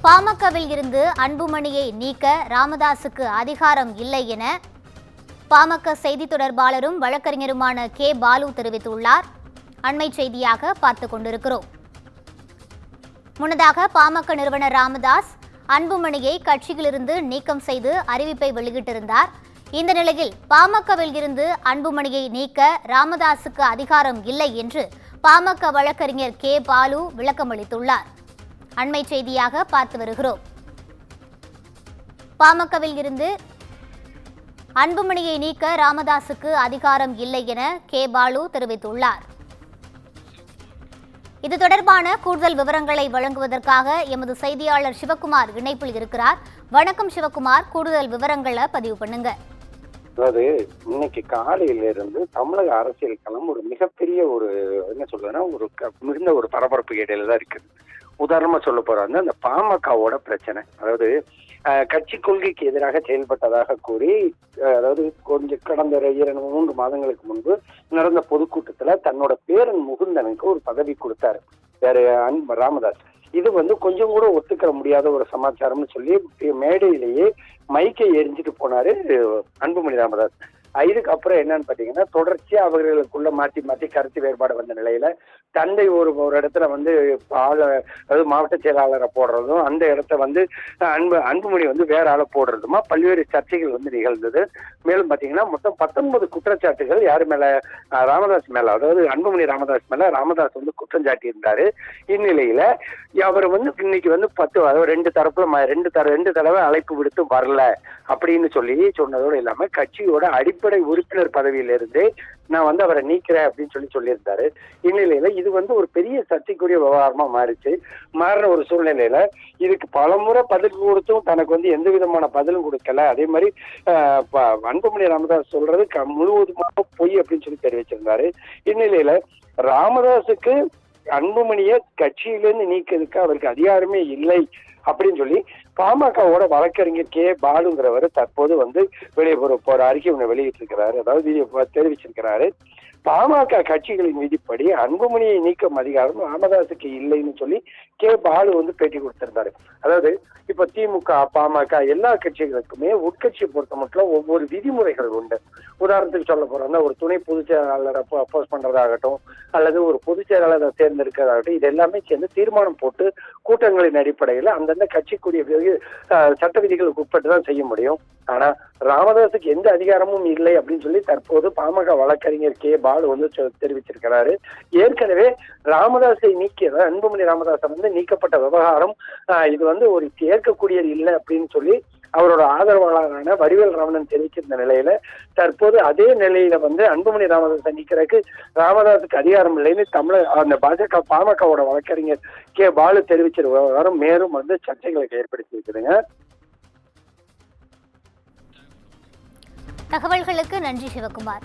பாமகவில் இருந்து அன்புமணியை நீக்க ராமதாசுக்கு அதிகாரம் இல்லை என பாமக செய்தி தொடர்பாளரும் வழக்கறிஞருமான கே பாலு தெரிவித்துள்ளார். அண்மை செய்தியாக பார்த்துக் கொண்டிருக்கிறோம். முன்னதாக பாமக நிறுவனர் ராமதாஸ் அன்புமணியை கட்சியிலிருந்து நீக்கம் செய்து அறிவிப்பை வெளியிட்டிருந்தார். இந்த நிலையில் பாமகவில் இருந்து அன்புமணியை நீக்க ராமதாசுக்கு அதிகாரம் இல்லை என்று பாமக வழக்கறிஞர் கே பாலு விளக்கமளித்துள்ளார். அண்மை செய்தியாக பார்த்து வருகிறோம். பாமகவில் இருந்து அன்புமணியை நீக்க ராமதாசுக்கு அதிகாரம் இல்லை என கே பாலு தெரிவித்துள்ளார். இது தொடர்பான கூடுதல் விவரங்களை வழங்குவதற்காக எமது செய்தியாளர் சிவகுமார் இணைப்பில் இருக்கிறார். வணக்கம் சிவகுமார், கூடுதல் விவரங்களை பதிவு பண்ணுங்க. அதாவது இன்னைக்கு காலையிலிருந்து தமிழக அரசியல் களம் ஒரு மிகப்பெரிய ஒரு என்ன சொல்றதுன்னா மிகுந்த ஒரு பரபரப்பு இடையில தான் இருக்குது. உதாரணமா சொல்ல போறாங்க அந்த பாமகவோட பிரச்சனை. அதாவது கட்சி கொள்கைக்கு எதிராக செயல்பட்டதாக கூறி, அதாவது கொஞ்சம் கடந்த 2-3 மாதங்களுக்கு முன்பு நடந்த பொதுக்கூட்டத்துல தன்னோட பேரன் முகுந்தனுக்கு ஒரு பதவி கொடுத்தாரு வேற ராமதாஸ். இது கொஞ்சம் கூட ஒத்துக்கிற முடியாத ஒரு சமாச்சாரம்னு சொல்லி மேடையிலேயே மைக்கை எரிஞ்சிட்டு போனாரு அன்புமணி ராமதாஸ். இதுக்கப்புறம் என்னன்னு பாத்தீங்கன்னா, தொடர்ச்சியா அவர்களுக்குள்ள மாற்றி மாற்றி கருத்து வேறுபாடு வந்த நிலையில தந்தை ஒரு இடத்துல அதாவது மாவட்ட செயலாளரை போடுறதும், அந்த இடத்த அன்புமணி வேற ஆளை போடுறதுமா பல்வேறு சர்ச்சைகள் நிகழ்ந்தது. மேலும் பாத்தீங்கன்னா மொத்தம் 19 குற்றச்சாட்டுகள் யாரு மேல, ராமதாஸ் மேல, அதாவது அன்புமணி ராமதாஸ் மேல ராமதாஸ் குற்றம் சாட்டி இருந்தாரு. இந்நிலையில அவர் இன்னைக்கு 10, அதாவது 2 தரப்புல 2 தடவை அழைப்பு விடுத்து வரல அப்படின்னு சொல்லி சொன்னதோடு இல்லாம கட்சியோட அடிப்படை உறுப்பினர் பதவியிலிருந்து நான் அவரை நீக்கிறேன் அப்படின்னு சொல்லியிருந்தாரு. இந்நிலையில இது ஒரு பெரிய சர்ச்சைக்குரிய விவகாரமா மாறின ஒரு சூழ்நிலையில இதுக்கு பலமுறை பதில் கொடுத்தும் தனக்கு எந்த விதமான பதிலும் கொடுக்கல. அதே மாதிரி அன்புமணி ராமதாஸ் சொல்றது முழுவதுமாக பொய் அப்படின்னு தெரிவிச்சிருந்தாரு. இந்நிலையில ராமதாஸுக்கு அன்புமணிய கட்சியிலிருந்து நீக்கிறதுக்கு அவருக்கு அதிகாரமே இல்லை அப்படின்னு சொல்லி பாமகவோட வழக்கறிஞர் கே பாலுங்கிறவர் தற்போது வெளியே ஒரு அறிக்கை ஒன்று வெளியிட்டிருக்கிறாரு. அதாவது தெரிவிச்சிருக்கிறாரு, பாமக கட்சிகளின் விதிப்படி அன்புமணியை நீக்கும் அதிகாரம் ராமதாசுக்கு இல்லைன்னு சொல்லி கே பாலு பேட்டி கொடுத்திருந்தாரு. அதாவது இப்ப திமுக, பாமக எல்லா கட்சிகளுக்குமே உட்கட்சியை பொறுத்த மட்டும் ஒவ்வொரு விதிமுறைகள் உண்டு. உதாரணத்துக்கு சொல்ல போறோம்னா, ஒரு துணை பொதுச் செயலாளரை அப்போஸ் பண்றதாகட்டும் அல்லது ஒரு பொதுச் செயலாளரை தேர்ந்தெடுக்கிறதாகட்டும், இது எல்லாமே சேர்ந்து தீர்மானம் போட்டு கூட்டங்களின் அடிப்படையில் அந்தந்த கட்சிக்குரிய சட்ட விதிகளுக்கு உட்பட்டு தான் செய்ய முடியும். ஆனா ராமதாஸுக்கு எந்த அதிகாரமும் இல்லை அப்படின்னு சொல்லி தற்போது பாமக வழக்கறிஞர் கே பாலு தெரிவிச்சிருக்கிறாரு. ஏற்கனவே ராமதாஸை நீக்கியது, அன்புமணி ராமதாஸை நீக்கப்பட்ட விவகாரம் இது ஒரு ஏற்கக்கூடியது இல்லை அப்படின்னு சொல்லி அவரோட ஆதரவாளரான வடிவேல் ராமன் தெரிவிச்சிருந்த நிலையில தற்போது அதே நிலையில அன்புமணி ராமதாஸை நீக்கிறதுக்கு ராமதாஸுக்கு அதிகாரம் இல்லைன்னு அந்த பாமகவோட வழக்கறிஞர் கே பாலு தெரிவிச்சிருக்க விவகாரம் மேலும் சர்ச்சைகளுக்கு ஏற்படுத்தி இருக்குதுங்க. தகவல்களுக்கு நன்றி சிவகுமார்.